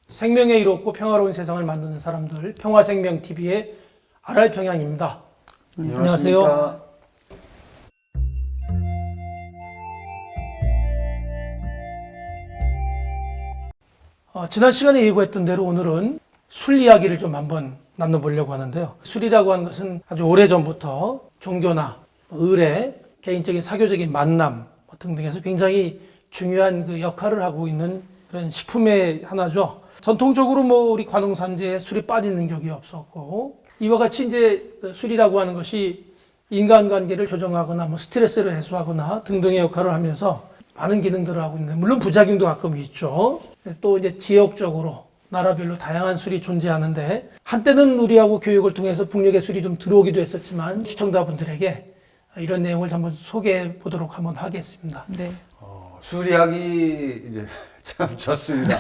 생명에 이롭고 평화로운 세상을 만드는 사람들, 평화생명TV의 RR평양입니다. 안녕하세요. 지난 시간에 예고했던 대로 오늘은 술 이야기를 좀 한번 나눠보려고 하는데요. 술이라고 하는 것은 아주 오래전부터 종교나 의례, 개인적인 사교적인 만남 등등에서 굉장히 중요한 그 역할을 하고 있는 그런 식품의 하나죠. 전통적으로 우리 관흥산제에 술이 빠지는 적이 없었고, 이와 같이 이제 술이라고 하는 것이 인간관계를 조정하거나 스트레스를 해소하거나 등등의 역할을 하면서 많은 기능들을 하고 있는데, 물론 부작용도 가끔 있죠. 또 이제 지역적으로 나라별로 다양한 술이 존재하는데, 한때는 우리하고 교육을 통해서 북녘의 술이 좀 들어오기도 했었지만 시청자분들에게 이런 내용을 한번 소개해 보도록 한번 하겠습니다. 네. 술 이야기 이제 참 좋습니다.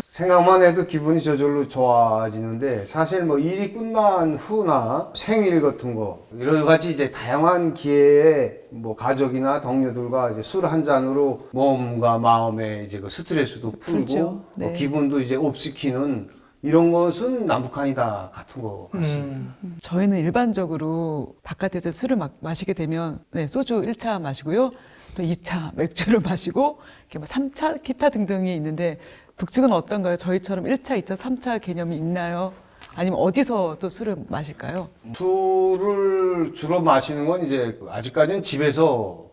생각만 해도 기분이 저절로 좋아지는데, 사실 일이 끝난 후나 생일 같은 거 여러 가지 이제 다양한 기회에 가족이나 동료들과 이제 술 한 잔으로 몸과 마음의 이제 그 스트레스도 풀고 네. 기분도 이제 업시키는 이런 것은 남북한이 다 같은 것 같습니다. 저희는 일반적으로 바깥에서 술을 마시게 되면 소주 1차 마시고요. 또 2차 맥주를 마시고 이렇게 3차 기타 등등이 있는데, 북측은 어떤가요? 저희처럼 1차, 2차, 3차 개념이 있나요? 아니면 어디서 또 술을 마실까요? 술을 주로 마시는 건 이제 아직까지는 집에서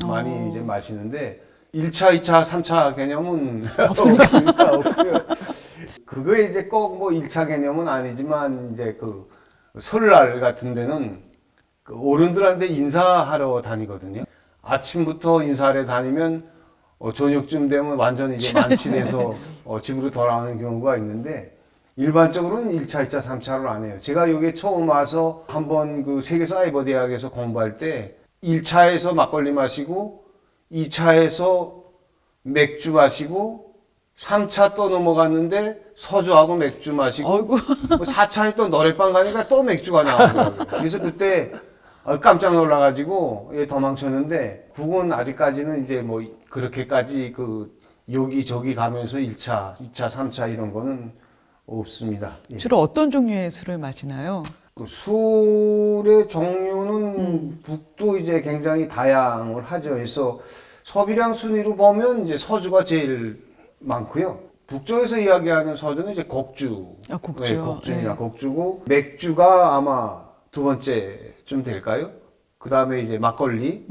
많이 이제 마시는데, 1차, 2차, 3차 개념은 없습니다. 없고요. 그거에 이제 꼭 1차 개념은 아니지만, 이제 그 설날 같은 데는 그 어른들한테 인사하러 다니거든요. 아침부터 인사하러 다니면 저녁쯤 되면 완전히 이제 만취돼서 집으로 돌아오는 경우가 있는데, 일반적으로는 1차, 2차, 3차를 안 해요. 제가 여기 처음 와서 한번 그 세계사이버대학에서 공부할 때 1차에서 막걸리 마시고 2차에서 맥주 마시고 3차 또 넘어갔는데 서주하고 맥주 마시고 4차에 또 노래방 가니까 또 맥주가 나오더라고요. 그래서 그때 깜짝 놀라가지고 도망쳤는데, 북은 아직까지는 이제 그렇게까지 여기저기 가면서 1차, 2차, 3차 이런 거는 없습니다. 주로 어떤 종류의 술을 마시나요? 그 술의 종류는 북도 이제 굉장히 다양을 하죠. 그래서 소비량 순위로 보면 이제 소주가 제일 많고요. 북쪽에서 이야기하는 소주는 이제 곡주. 곡주요. 네, 곡주입니다. 곡주고, 맥주가 아마 두 번째쯤 될까요? 그 다음에 이제 막걸리,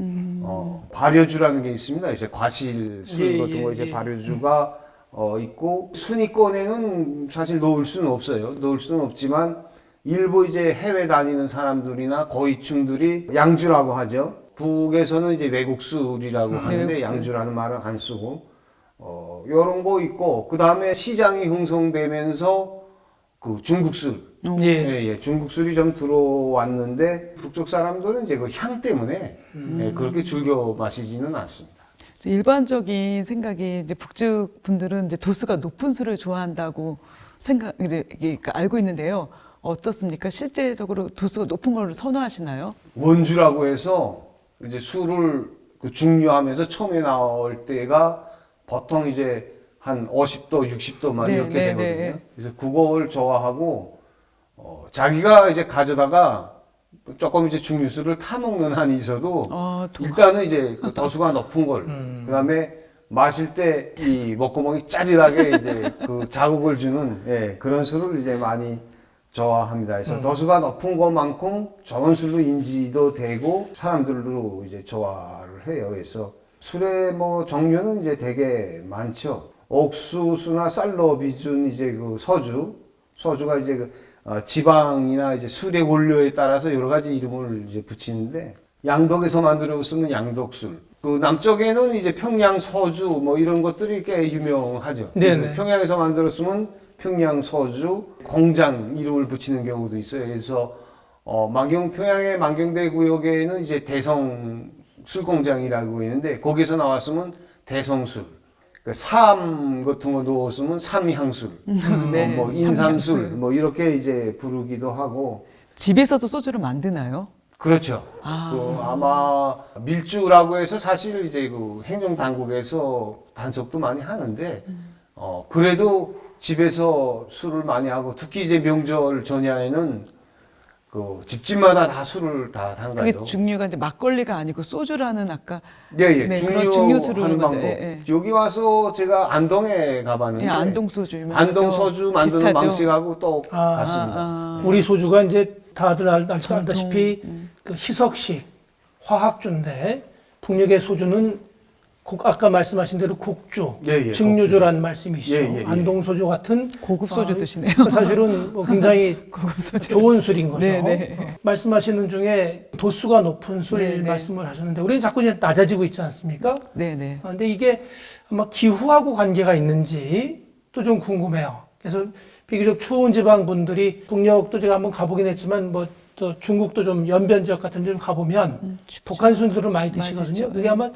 발효주라는 게 있습니다. 이제 과실술 같은 거 이제 발효주가 있고, 순위권에는 사실 넣을 수는 없어요. 넣을 수는 없지만, 일부 이제 해외 다니는 사람들이나 고위층들이 양주라고 하죠. 북에서는 이제 외국술이라고 하는데, 외국술. 양주라는 말은 안 쓰고, 요런 거 있고, 그 다음에 시장이 형성되면서 그 중국술. 중국술이 좀 들어왔는데, 북쪽 사람들은 이제 그 향 때문에 그렇게 즐겨 마시지는 않습니다. 일반적인 생각이 이제 북측 분들은 이제 도수가 높은 술을 좋아한다고 알고 있는데요. 어떻습니까? 실제적으로 도수가 높은 걸 선호하시나요? 원주라고 해서 이제 술을 중류하면서 처음에 나올 때가 보통 이제 한 50도, 60도 막 이렇게 되거든요. 그래서 그걸 좋아하고, 자기가 이제 가져다가 조금 이제 중류수를 타먹는 한이 있어도, 일단은 이제 그 도수가 높은 걸, 그 다음에 마실 때 이 목구멍이 짜릿하게 이제 그 자극을 주는, 그런 술을 이제 많이 좋아합니다. 그래서 도수가 높은 것만큼 좋은 술로 인지도 되고, 사람들도 이제 좋아를 해요. 그래서 술의 종류는 이제 되게 많죠. 옥수수나 쌀로비준 이제 그 소주가 이제 지방이나 이제 술의 원료에 따라서 여러 가지 이름을 이제 붙이는데, 양덕에서 만들어 쓰면 양덕술. 그 남쪽에는 이제 평양 소주 이런 것들이 꽤 유명하죠. 평양에서 만들어 쓰면 평양 소주, 공장 이름을 붙이는 경우도 있어요. 그래서 평양의 만경대 구역에는 이제 대성 술 공장이라고 있는데, 거기서 나왔으면 대성술. 삼 같은 거 넣었으면 삼향술, 인삼술, 이렇게 이제 부르기도 하고, 집에서도 소주를 만드나요? 그렇죠. 아. 아마 밀주라고 해서 사실 이제 그 행정당국에서 단속도 많이 하는데, 그래도 집에서 술을 많이 하고, 특히 이제 명절 전야에는 그 집집마다 다 술을 다 그게 담가요. 증류가 이제 막걸리가 아니고 소주라는 아까 예, 네, 그런 증류수를 하는 방법. 예, 예. 여기 와서 제가 안동에 가봤는데, 예, 안동 소주 유명하죠. 안동 소주 만드는 비슷하죠? 방식하고 또 같습니다. 우리 소주가 이제 다들 알다시피 전통, 그 희석식 화학주인데 북녘의 소주는 아까 말씀하신 대로 곡주, 예, 증류주라는 말씀이시죠. 예. 안동 소주 같은 고급 소주 드시네요. 사실은 뭐 굉장히 고급 소주. 좋은 술인 거죠. 네. 말씀하시는 중에 도수가 높은 술 네. 말씀을 하셨는데 우리는 자꾸 이제 낮아지고 있지 않습니까? 네네. 근데 이게 아마 기후하고 관계가 있는지 또 좀 궁금해요. 그래서 비교적 추운 지방 분들이 북녘도 제가 한번 가보긴 했지만 뭐 또 중국도 좀 연변 지역 같은 데 좀 가보면 독한 술들을 많이 드시거든요. 드시죠. 그게 아마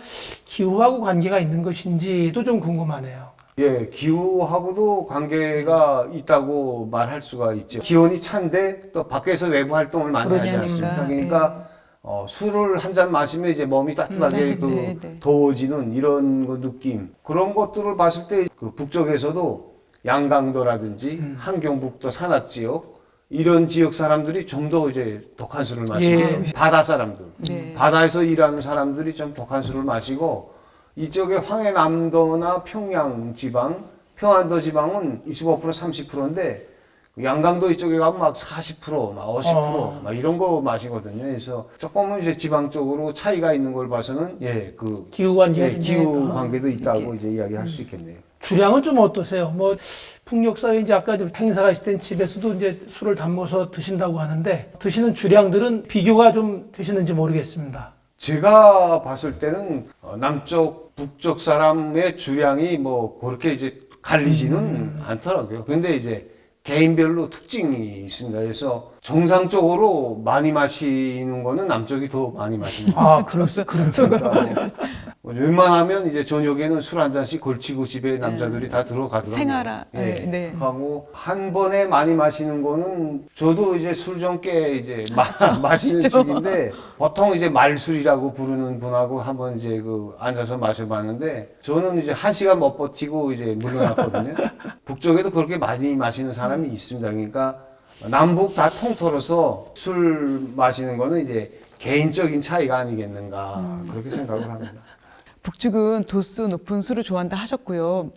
기후하고 관계가 있는 것인지도 좀 궁금하네요. 예, 기후하고도 관계가 있다고 말할 수가 있죠. 기온이 찬데 또 밖에서 외부 활동을 많이 하지 그러니까, 않습니까? 그러니까 술을 한 잔 마시면 이제 몸이 따뜻하게 네. 더워지는 이런 그 느낌. 그런 것들을 봤을 때 그 북쪽에서도 양강도라든지 함경북도 산악 지역 이런 지역 사람들이 좀 더 이제 독한 술을 마시고 바다 사람들, 네. 바다에서 일하는 사람들이 좀 독한 술을 마시고 이쪽에 황해남도나 평양 지방, 평안도 지방은 25% 30%인데 양강도 이쪽에 가면 막 40%, 막 50%, 막 이런 거 마시거든요. 그래서 조금은 이제 지방 쪽으로 차이가 있는 걸 봐서는 그 기후 관계가 예, 기후 관계도 있다고 이제 이야기할 수 있겠네요. 주량은 좀 어떠세요? 뭐 풍력 사회 이제 아까 좀 행사가 있을 땐 집에서도 이제 술을 담궈서 드신다고 하는데 드시는 주량들은 비교가 좀 되시는지 모르겠습니다. 제가 봤을 때는 남쪽, 북쪽 사람의 주량이 뭐 그렇게 이제 갈리지는 않더라고요. 근데 이제 개인별로 특징이 있습니다. 그래서 정상적으로 많이 마시는 거는 남쪽이 더 많이 마십니다. 아, 그렇죠. 그러니까 웬만하면 이제 저녁에는 술 한 잔씩 걸치고 집에 남자들이 다 들어가더라고요. 생활화. 네. 하고 한 번에 많이 마시는 거는 저도 이제 술 좀 꽤 이제 마시는 집인데 보통 이제 말술이라고 부르는 분하고 한번 이제 그 앉아서 마셔봤는데 저는 이제 1시간 못 버티고 이제 물러났거든요. 북쪽에도 그렇게 많이 마시는 사람이 있습니다. 그러니까 남북 다 통틀어서 술 마시는 거는 이제 개인적인 차이가 아니겠는가 그렇게 생각을 합니다. 북측은 도수 높은 술을 좋아한다 하셨고요.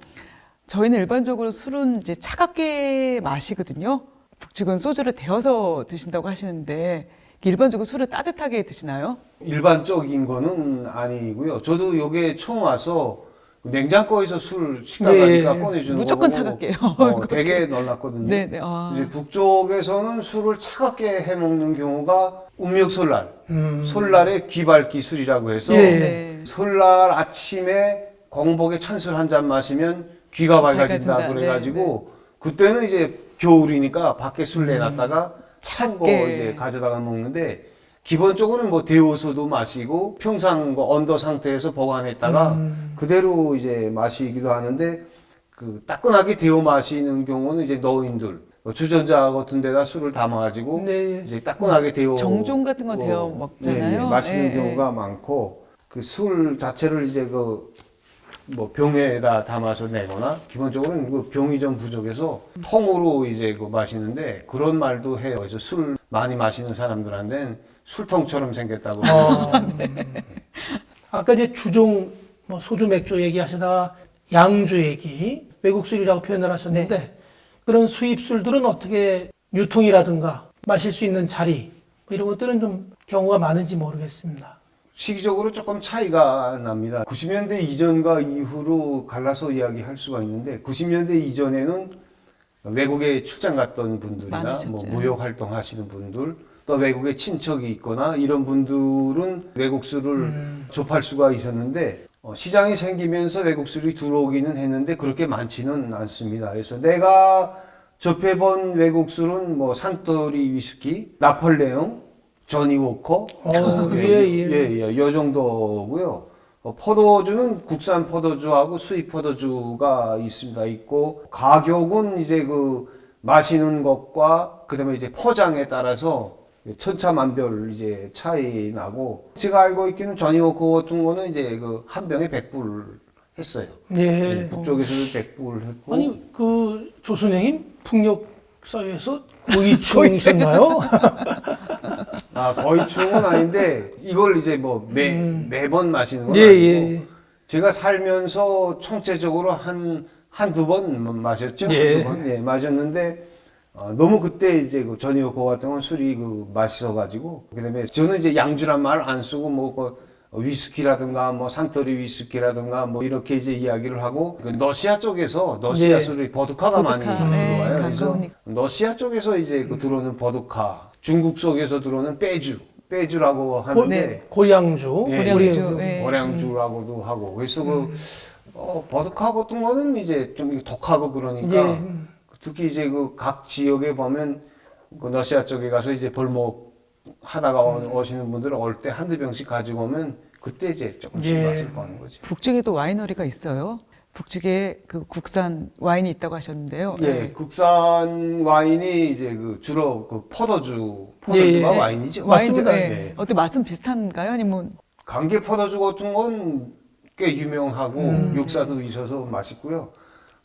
저희는 일반적으로 술은 이제 차갑게 마시거든요. 북측은 소주를 데워서 드신다고 하시는데 일반적으로 술을 따뜻하게 드시나요? 일반적인 거는 아니고요. 저도 여기에 처음 와서 냉장고에서 술 식당 네. 가니까 꺼내주는 무조건 거 보고 차갑게요. 되게 놀랐거든요. 네네. 이제 북쪽에서는 술을 차갑게 해 먹는 경우가 운명설날, 설날의 귀발 기술이라고 해서 네. 설날 아침에 공복에 찬술 한 잔 마시면 귀가 밝아진다 밝아진다. 그래가지고 그때는 이제 겨울이니까 밖에 술 내놨다가 찬 거 차갑게. 이제 가져다가 먹는데 기본적으로는 뭐 데워서도 마시고 평상 그 온도 상태에서 보관했다가 그대로 이제 마시기도 하는데 그 따끈하게 데워 마시는 경우는 이제 노인들 주전자 같은 데다 술을 담아가지고 네. 이제 따끈하게 데워 정종 같은 거 데워 먹잖아요. 마시는 예, 경우가 많고 그 술 자체를 이제 그 뭐 병에다 담아서 내거나 기본적으로는 그 병이 좀 부족해서 통으로 이제 그 마시는데 그런 말도 해요. 그래서 술 많이 마시는 사람들한테는 술통처럼 생겼다고. 아까 이제 주종 뭐 소주 맥주 얘기하시다가 양주 얘기 외국 술이라고 표현을 하셨는데 그런 수입 술들은 어떻게 유통이라든가 마실 수 있는 자리 뭐 이런 것들은 좀 경우가 많은지 모르겠습니다. 시기적으로 조금 차이가 납니다. 90년대 이전과 이후로 갈라서 이야기할 수가 있는데 90년대 이전에는 외국에 출장 갔던 분들이나 많으셨죠. 뭐 무역 활동하시는 분들 또 외국에 친척이 있거나 이런 분들은 외국 술을 접할 수가 있었는데 시장이 생기면서 외국 술이 들어오기는 했는데 그렇게 많지는 않습니다. 그래서 내가 접해본 외국 술은 뭐 산토리 위스키, 나폴레옹, 조니 워커, 요 정도고요. 포도주는 국산 포도주하고 수입 포도주가 있고 가격은 이제 그 마시는 것과 그다음에 이제 포장에 따라서 천차만별 이제 차이 나고 제가 알고 있기는 전이오코 같은 거는 이제 그 한 병에 100불 했어요. 예. 북쪽에서도 100불 했고 아니 그 조선생님 풍력 사회에서 고위층이셨나요? 아 거의충은 아닌데 이걸 이제 뭐 매번 마시는 건 예, 아니고 예. 제가 살면서 총체적으로 한두 번 마셨죠. 예. 한두 번 마셨는데 너무 그때 이제 그 전이오코 같은 건 술이 그 맛있어가지고 그다음에 저는 이제 양주란 말 안 쓰고 뭐 위스키라든가 뭐 산토리 위스키라든가 뭐 이렇게 이제 이야기를 하고 그 러시아 쪽에서 러시아 예. 술이 버드카가 많이 네, 들어와요. 그래서 가까우니까. 러시아 쪽에서 이제 그 들어오는 버드카, 중국 속에서 들어오는 빼주라고 하는데 고량주, 예, 고량주, 예. 고량주라고도 하고 그래서 그 버드카 같은 거는 이제 좀 독하고 그러니까 예. 특히 이제 그 각 지역에 보면 그 러시아 쪽에 가서 이제 벌목 하다가 오시는 분들은 올 때 한두 병씩 가지고 오면 그때 이제 조금씩 예. 맛을 보는 거지. 북측에도 와이너리가 있어요. 북측에 그 국산 와인이 있다고 하셨는데요. 예, 네. 국산 와인이 이제 그 주로 그 포도주가 예, 예. 와인이죠. 와인주, 맞습니다. 예. 예. 어때 맛은 비슷한가요? 아니면 강계 포도주 같은 건 꽤 유명하고 역사도 있어서 맛있고요.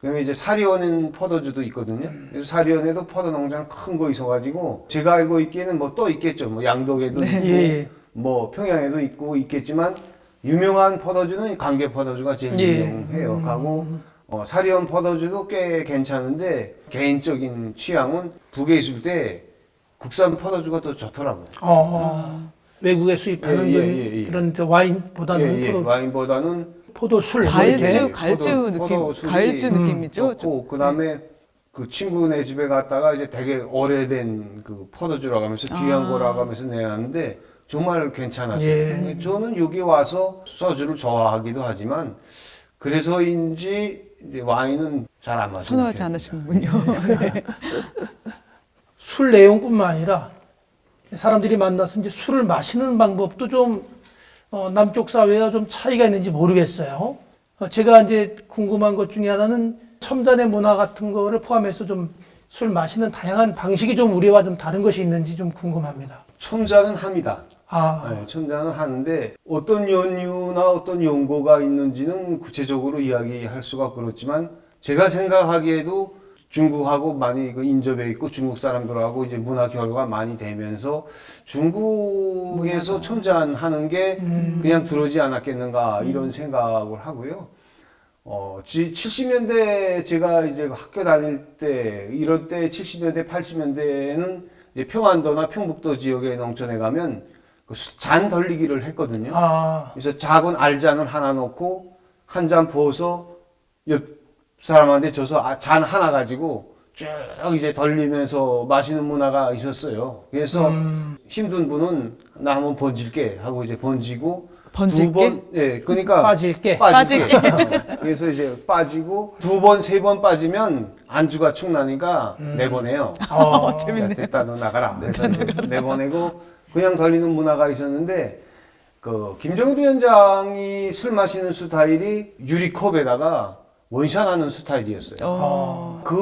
그다음에 이제 사리온 포도주도 있거든요. 그래서 사리온에도 포도 농장 큰 거 있어가지고 제가 알고 있기에는 뭐 또 있겠죠. 뭐 양덕에도 있고 예. 뭐 평양에도 있고 있겠지만 유명한 포도주는 강계 포도주가 제일 예. 유명해요. 가고 사리온 포도주도 꽤 괜찮은데 개인적인 취향은 북에 있을 때 국산 포도주가 더 좋더라고요. 외국에 수입하는 예. 그런 저 와인보다는 예, 와인보다는 포도술 뭐 과일주, 이렇게. 과일주 느낌, 과일주 느낌이죠. 좋고 그다음에 그 친구네 집에 갔다가 이제 되게 오래된 그 포도주라고 하면서 귀한 거라고 하면서 내놨는데 정말 괜찮았어요. 예. 저는 여기 와서 소주를 좋아하기도 하지만 그래서인지 이제 와인은 잘 안 마시는 선호하지 편입니다. 않으시는군요. 네. 술 내용뿐만 아니라 사람들이 만나서 이제 술을 마시는 방법도 좀 남쪽 사회와 좀 차이가 있는지 모르겠어요. 제가 이제 궁금한 것 중에 하나는 첨단의 문화 같은 거를 포함해서 좀 술 마시는 다양한 방식이 좀 우리와 좀 다른 것이 있는지 좀 궁금합니다. 첨자는 합니다. 네, 첨자는 하는데 어떤 연유나 어떤 연고가 있는지는 구체적으로 이야기할 수가 그렇지만 제가 생각하기에도 중국하고 많이 그 인접해 있고 중국 사람들하고 이제 문화 교류가 많이 되면서 중국에서 첨자하는 게 그냥 들어오지 않았겠는가 이런 생각을 하고요. 70년대 제가 이제 학교 다닐 때 이럴 때 70년대 80년대에는 이제 평안도나 평북도 지역의 농촌에 가면 그 잔 덜리기를 했거든요. 그래서 작은 알잔을 하나 놓고 한 잔 부어서 옆 사람한테 줘서 잔 하나 가지고 쭉 이제 덜리면서 마시는 문화가 있었어요. 그래서 힘든 분은 나 한번 번질게 하고 이제 번지고 번질게? 두 번, 예, 그러니까 빠질게. 그래서 이제 빠지고 두 번, 세 번 빠지면 안주가 축 나니까 내보내요. 재밌네. 야, 됐다, 너 나가라. 그래서 이제 내보내고 그냥 덜리는 문화가 있었는데 그 김정일 위원장이 술 마시는 스타일이 유리컵에다가 원샷하는 스타일이었어요. 그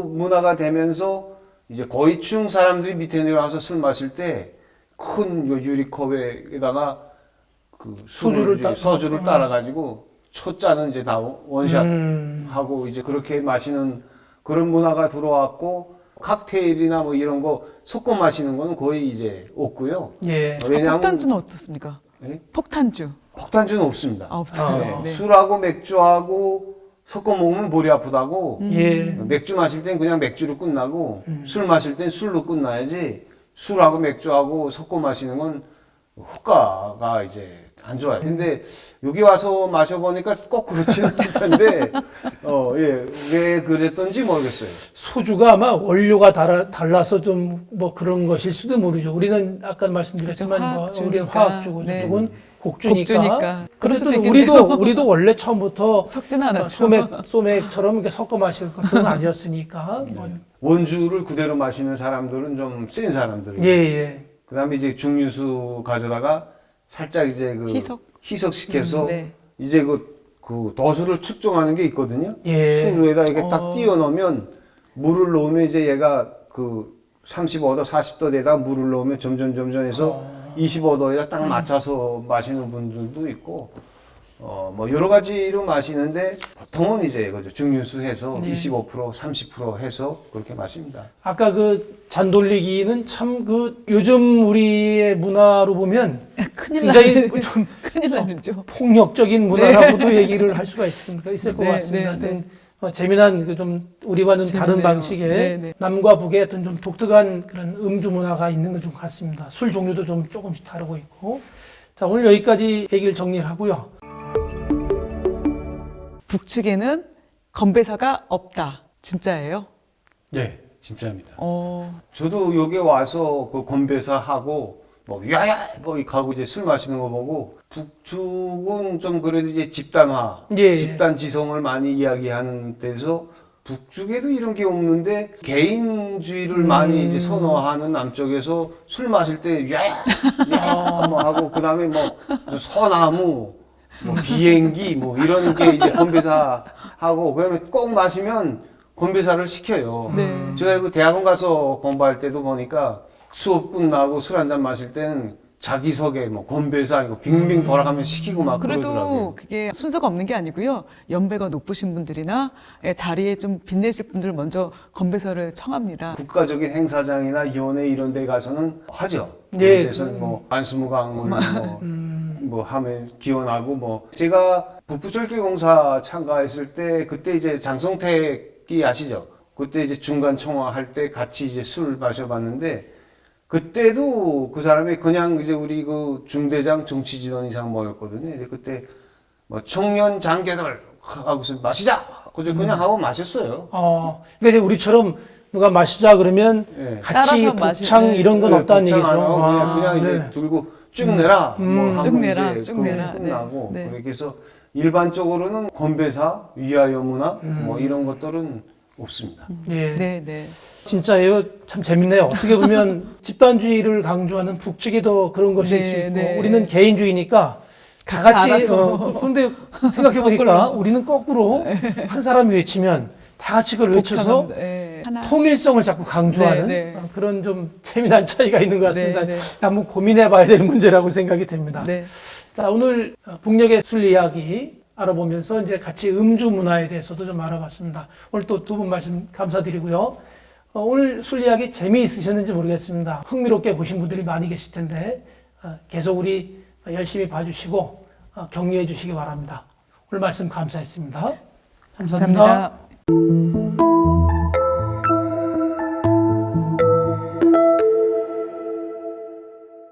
문화가 되면서 이제 고위층 사람들이 밑에 내려와서 술 마실 때 큰 유리컵에다가 그 소주를 따라가지고 첫 잔은 이제 다 원샷 하고 이제 그렇게 마시는 그런 문화가 들어왔고 칵테일이나 뭐 이런 거 섞어 마시는 거는 거의 이제 없고요. 예. 폭탄주는 어떻습니까? 예? 폭탄주. 폭탄주는 없습니다. 없어요. 네. 술하고 맥주하고 섞어 먹으면 머리 아프다고. 예. 맥주 마실 땐 그냥 맥주로 끝나고 술 마실 땐 술로 끝나야지 술하고 맥주하고 섞어 마시는 건 효과가 이제 안 좋아요. 근데 여기 와서 마셔보니까 꼭 그렇지는 않던데, 예, 왜 그랬던지 모르겠어요. 소주가 아마 원료가 달라서 좀 뭐 그런 것일 수도 모르죠. 우리는 아까 말씀드렸지만 그렇죠. 뭐 화학주니까. 우리는 화학주고 네. 저쪽은 곡주니까. 그럴 수도 어쨌든 있겠네요. 우리도 원래 처음부터 섞지는 않았죠. 소맥처럼 이렇게 섞어 마실 것은 아니었으니까. 원주를 그대로 마시는 사람들은 좀 센 사람들이에요. 예. 그 다음에 이제 증류수 가져다가 살짝 이제 그 희석시켜서 네. 이제 그 도수를 측정하는 게 있거든요. 예. 술 위에다 이렇게 딱 띄워 넣으면 물을 넣으면 이제 얘가 그 35도, 40도 되다 물을 넣으면 점점 해서 25도에 딱 맞춰서 마시는 분들도 있고, 뭐 여러 가지로 마시는데 보통은 이제 그죠 증류수 해서 네. 25%, 30% 해서 그렇게 마십니다. 아까 그 잔 돌리기는 참 그 요즘 우리의 문화로 보면 큰일 굉장히 나는 좀 큰일 나는죠. 폭력적인 문화라고도 얘기를 할 수가 있을 것 네, 같습니다. 네, 하여튼 재미난 그 좀 우리와는 다른 재밌네요. 방식의 네, 네. 남과 북의 어떤 좀 독특한 그런 음주 문화가 있는 것 좀 같습니다. 술 종류도 좀 조금씩 다르고 있고. 자, 오늘 여기까지 얘기를 정리를 하고요. 북측에는 건배사가 없다. 진짜예요? 네, 진짜입니다. 어, 저도 여기 와서 그 건배사 하고 뭐 야야 뭐 가고 이제 술 마시는 거 보고 북쪽은 좀 그래도 이제 집단화, 예. 집단 지성을 많이 이야기하는 데서 북쪽에도 이런 게 없는데 개인주의를 많이 이제 선호하는 남쪽에서 술 마실 때 야야 뭐 하고 그다음에 뭐 소나무 뭐 비행기 뭐 이런 게 이제 건배사 하고 그다음에 꼭 마시면 건배사를 시켜요. 네. 제가 그 대학원 가서 공부할 때도 보니까 수업 끝나고 술 한잔 마실 때는 자기석에 뭐 건배사 이거 빙빙 돌아가면 시키고 막 그래도 그러더라고요. 그게 순서가 없는 게 아니고요. 연배가 높으신 분들이나 자리에 좀 빛내실 분들 먼저 건배사를 청합니다. 국가적인 행사장이나 연회 이런 데 가서는 하죠. 예. 그런 데서는 뭐 만수무강을 뭐 하면 기원하고 뭐 제가 북부철도공사 참가했을 때 그때 이제 장성택이 아시죠? 그때 이제 중간 청화할 때 같이 이제 술 마셔봤는데 그때도 그 사람이 그냥 이제 우리 그 중대장 정치지도이상 모였거든요. 이제 그때 뭐 청년 장개들 하고서 마시자. 그냥 하고 마셨어요. 그러니까 이제 우리처럼 누가 마시자 그러면 예. 같이 따라서 북창 마시는- 이런 건 없다는 복장 얘기죠. 안 하고 그냥 이제 네. 들고 쭉 내라. 뭐 하고 쭉 내라, 이제 쭉 그거 내라. 끝나고 네, 네. 그렇게 해서 일반적으로는 건배사, 위하여 문화 뭐 이런 것들은 없습니다. 예. 네, 네. 진짜예요. 참 재밌네요. 어떻게 보면 집단주의를 강조하는 북측이 더 그런 것이 네, 있을 수 있고 네. 우리는 개인주의니까 다 각자 같이 알아서. 그런데 생각해 보니까 우리는 거꾸로 한 사람이 외치면 다 같이 그걸 외쳐서 복잡한, 네. 하나. 통일성을 자꾸 강조하는 네, 네. 그런 좀 재미난 차이가 있는 것 같습니다. 네, 네. 한번 고민해 봐야 될 문제라고 생각이 됩니다. 네. 자, 오늘 북녘의 술 이야기 알아보면서 이제 같이 음주 문화에 대해서도 좀 알아봤습니다. 오늘 또 두 분 말씀 감사드리고요. 오늘 술 이야기 재미있으셨는지 모르겠습니다. 흥미롭게 보신 분들이 많이 계실 텐데 계속 우리 열심히 봐주시고 격려해 주시기 바랍니다. 오늘 말씀 감사했습니다. 감사합니다. 감사합니다.